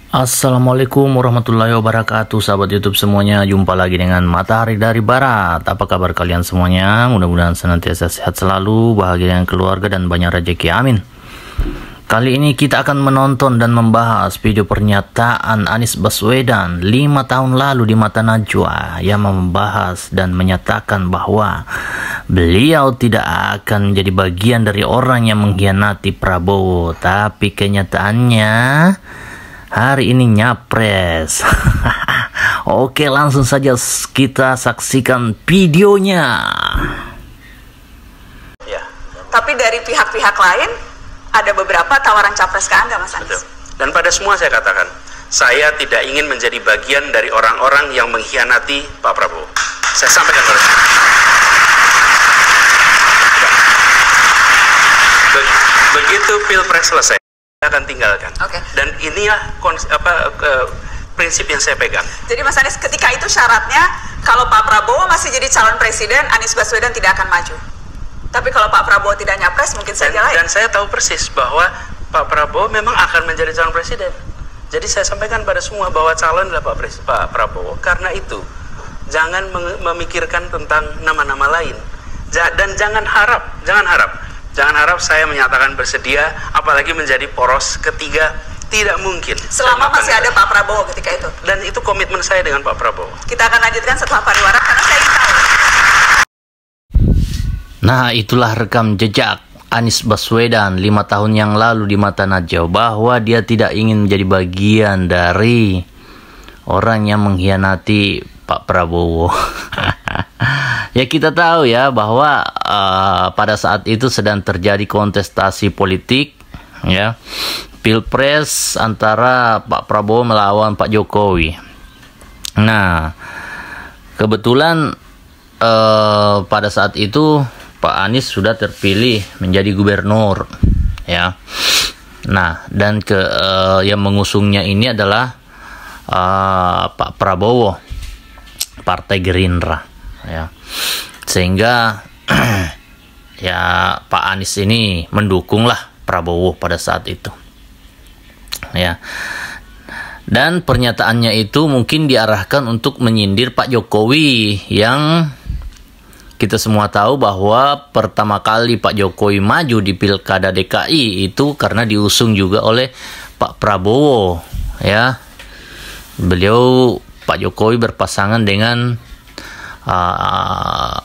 Assalamualaikum warahmatullahi wabarakatuh, sahabat YouTube semuanya. Jumpa lagi dengan Matahari dari Barat. Apa kabar kalian semuanya? Mudah-mudahan senantiasa sehat selalu, bahagia dengan keluarga, dan banyak rezeki. Amin. Kali ini kita akan menonton dan membahas video pernyataan Anies Baswedan 5 tahun lalu di Mata Najwa, yang membahas dan menyatakan bahwa beliau tidak akan menjadi bagian dari orang yang mengkhianati Prabowo, tapi kenyataannya hari ini nyapres. Oke, langsung saja kita saksikan videonya. Ya. Tapi dari pihak-pihak lain ada beberapa tawaran capres ke Anda, Mas Anies. Betul. Dan pada semua saya katakan, saya tidak ingin menjadi bagian dari orang-orang yang mengkhianati Pak Prabowo. Saya sampaikan pada semua. Begitu Pilpres selesai, akan tinggalkan. Dan inilah prinsip yang saya pegang. Jadi Mas Anies, ketika itu syaratnya kalau Pak Prabowo masih jadi calon presiden, Anies Baswedan tidak akan maju. Tapi kalau Pak Prabowo tidak nyapres, mungkin saja lain. Dan saya tahu persis bahwa Pak Prabowo memang akan menjadi calon presiden. Jadi saya sampaikan pada semua bahwa calon adalah Pak Prabowo. Karena itu jangan memikirkan tentang nama-nama lain. Dan jangan harap saya menyatakan bersedia, apalagi menjadi poros ketiga. Tidak mungkin. Selama masih ada Pak Prabowo ketika itu. Dan itu komitmen saya dengan Pak Prabowo. Kita akan lanjutkan setelah pariwara, karena saya ingin tahu. Nah, itulah rekam jejak Anies Baswedan 5 tahun yang lalu di Mata Najwa, bahwa dia tidak ingin menjadi bagian dari orang yang mengkhianati Pak Prabowo. Ya, kita tahu ya bahwa pada saat itu sedang terjadi kontestasi politik, ya, Pilpres antara Pak Prabowo melawan Pak Jokowi. Nah, kebetulan pada saat itu Pak Anies sudah terpilih menjadi gubernur, ya. Nah, dan yang mengusungnya ini adalah Pak Prabowo, Partai Gerindra, ya. Sehingga ya Pak Anies ini mendukunglah Prabowo pada saat itu, ya. Dan pernyataannya itu mungkin diarahkan untuk menyindir Pak Jokowi, yang kita semua tahu bahwa pertama kali Pak Jokowi maju di Pilkada DKI itu karena diusung juga oleh Pak Prabowo, ya. Beliau, Pak Jokowi, berpasangan dengan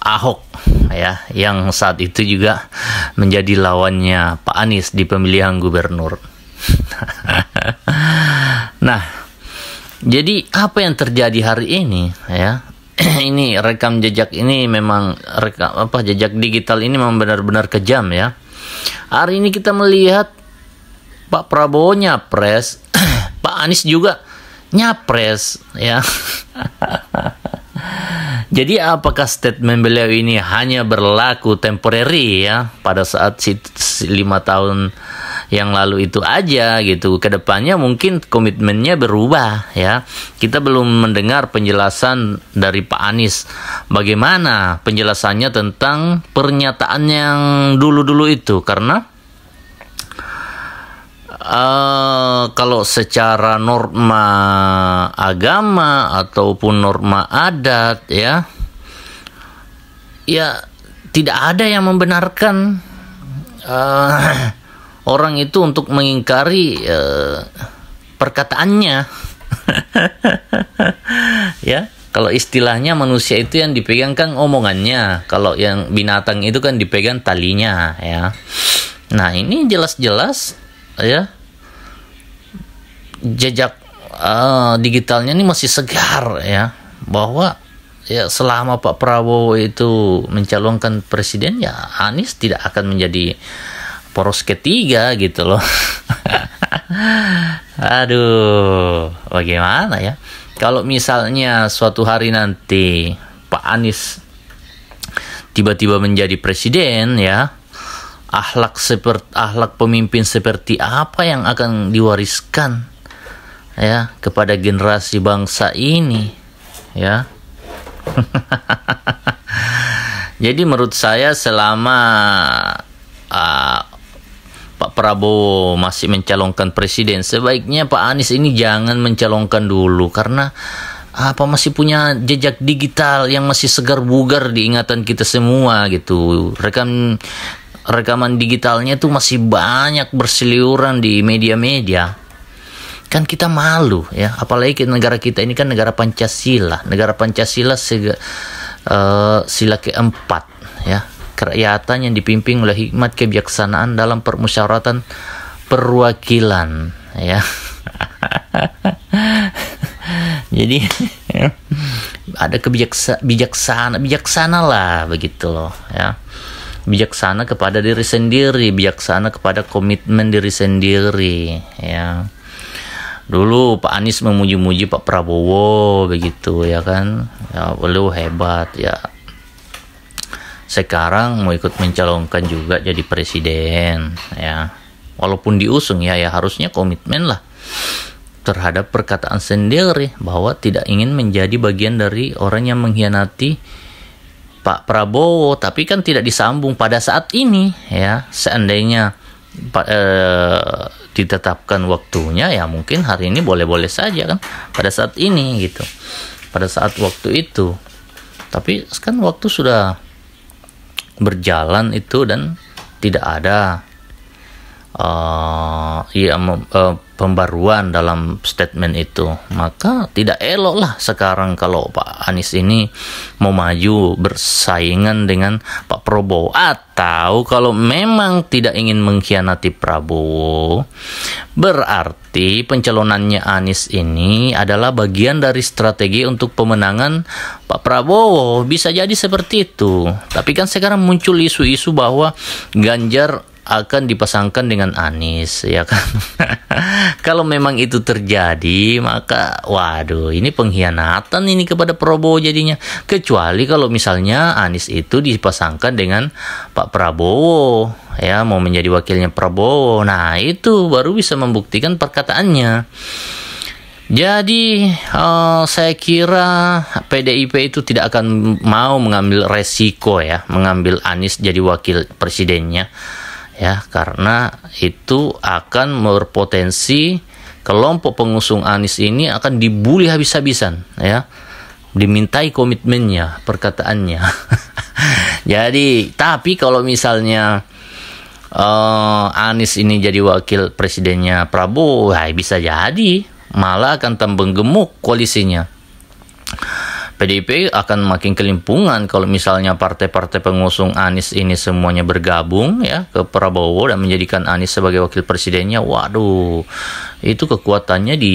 Ahok, ya, yang saat itu juga menjadi lawannya Pak Anies di pemilihan gubernur. Nah, jadi apa yang terjadi hari ini, ya? Ini rekam jejak ini memang jejak digital ini memang benar-benar kejam, ya. Hari ini kita melihat Pak Prabowo nyapres, Pak Anies juga nyapres, ya. Jadi apakah statement beliau ini hanya berlaku temporary, ya, pada saat 5 tahun yang lalu itu aja gitu? Kedepannya mungkin komitmennya berubah, ya. Kita belum mendengar penjelasan dari Pak Anies bagaimana penjelasannya tentang pernyataan yang dulu-dulu itu, karena kalau secara norma agama ataupun norma adat, ya tidak ada yang membenarkan orang itu untuk mengingkari perkataannya. Ya, kalau istilahnya manusia itu yang dipegang kan omongannya, kalau yang binatang itu kan dipegang talinya, ya. Nah, ini jelas-jelas, ya, jejak digitalnya ini masih segar, ya, bahwa ya selama Pak Prabowo itu mencalonkan presiden, ya Anies tidak akan menjadi poros ketiga gitu loh. Aduh, bagaimana ya kalau misalnya suatu hari nanti Pak Anies tiba-tiba menjadi presiden, ya, akhlak pemimpin seperti apa yang akan diwariskan, ya, kepada generasi bangsa ini, ya. Jadi menurut saya selama Pak Prabowo masih mencalonkan presiden, sebaiknya Pak Anies ini jangan mencalonkan dulu, karena masih punya jejak digital yang masih segar bugar di ingatan kita semua gitu. Rekaman digitalnya itu masih banyak berseliweran di media-media. Kan kita malu ya, apalagi negara kita ini kan negara Pancasila. Negara Pancasila sila keempat ya. Kerakyatan yang dipimpin oleh hikmat kebijaksanaan dalam permusyawaratan perwakilan ya. Jadi ada bijaksana lah begitu loh ya. Bijaksana kepada diri sendiri, bijaksana kepada komitmen diri sendiri ya. Dulu Pak Anies memuji-muji Pak Prabowo begitu ya kan. Ya beliau hebat ya. Sekarang mau ikut mencalonkan juga jadi presiden ya. Walaupun diusung ya harusnya komitmen lah terhadap perkataan sendiri bahwa tidak ingin menjadi bagian dari orang yang mengkhianati Pak Prabowo. Tapi kan tidak disambung pada saat ini ya. Seandainya ditetapkan waktunya ya mungkin hari ini boleh-boleh saja kan pada saat ini gitu, pada saat waktu itu. Tapi kan waktu sudah berjalan itu dan tidak ada pembaruan dalam statement itu, maka tidak elok lah sekarang kalau Pak Anies ini mau maju bersaingan dengan Pak Prabowo. Atau kalau memang tidak ingin mengkhianati Prabowo, berarti pencalonannya Anies ini adalah bagian dari strategi untuk pemenangan Pak Prabowo. Bisa jadi seperti itu. Tapi kan sekarang muncul isu-isu bahwa Ganjar akan dipasangkan dengan Anies ya kan. Kalau memang itu terjadi, maka waduh, ini pengkhianatan ini kepada Prabowo jadinya. Kecuali kalau misalnya Anies itu dipasangkan dengan Pak Prabowo ya, mau menjadi wakilnya Prabowo. Nah itu baru bisa membuktikan perkataannya. Jadi saya kira PDIP itu tidak akan mau mengambil resiko ya, mengambil Anies jadi wakil presidennya ya, karena itu akan berpotensi kelompok pengusung Anies ini akan dibully habis-habisan ya, dimintai komitmennya, perkataannya. Jadi tapi kalau misalnya Anies ini jadi wakil presidennya Prabowo, bisa jadi malah akan tambah gemuk koalisinya. PDIP akan makin kelimpungan kalau misalnya partai-partai pengusung Anies ini semuanya bergabung ya ke Prabowo dan menjadikan Anies sebagai wakil presidennya. Waduh, itu kekuatannya di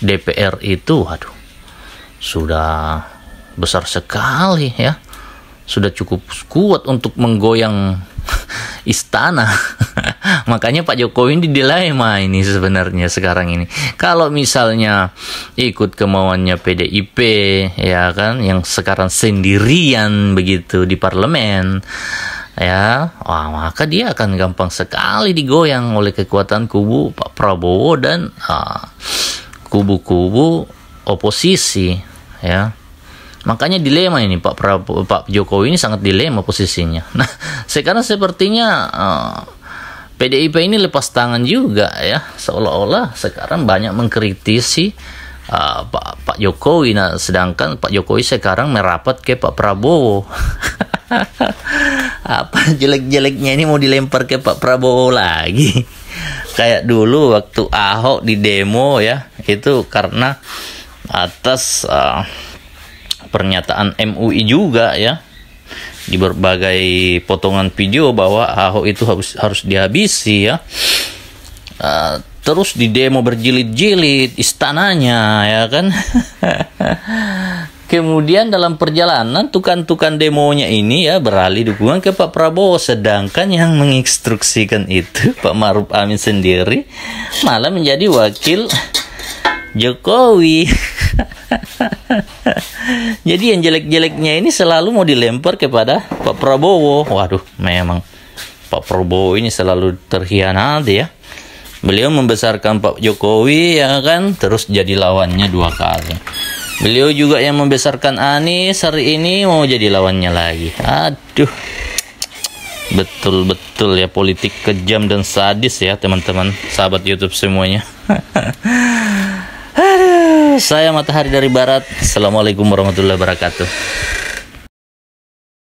DPR itu sudah besar sekali ya. Sudah cukup kuat untuk menggoyang istana. Makanya Pak Jokowi ini dilema ini sebenarnya sekarang ini. Kalau misalnya ikut kemauannya PDIP ya kan, yang sekarang sendirian begitu di parlemen ya, maka dia akan gampang sekali digoyang oleh kekuatan kubu Pak Prabowo dan kubu-kubu oposisi ya. Makanya dilema ini Pak Jokowi ini sangat dilema posisinya. Nah, sekarang sepertinya PDIP ini lepas tangan juga ya, seolah-olah sekarang banyak mengkritisi Pak Jokowi. Nah, sedangkan Pak Jokowi sekarang merapat ke Pak Prabowo. Apa jelek-jeleknya ini mau dilempar ke Pak Prabowo lagi? Kayak dulu waktu Ahok di demo ya, itu karena atas pernyataan MUI juga ya, di berbagai potongan video bahwa Ahok itu harus dihabisi ya. Terus di demo berjilid-jilid istananya ya kan. Kemudian dalam perjalanan tukan-tukan demonya ini ya beralih dukungan ke Pak Prabowo, sedangkan yang menginstruksikan itu Pak Maruf Amin sendiri malah menjadi wakil Jokowi. Jadi yang jelek-jeleknya ini selalu mau dilempar kepada Pak Prabowo. Waduh, memang Pak Prabowo ini selalu terkhianati ya. Beliau membesarkan Pak Jokowi ya kan, terus jadi lawannya 2 kali. Beliau juga yang membesarkan Anies, hari ini mau jadi lawannya lagi. Aduh, Betul-betul ya, politik kejam dan sadis ya teman-teman, sahabat YouTube semuanya. Aduh, saya Matahari dari Barat. Assalamualaikum warahmatullahi wabarakatuh.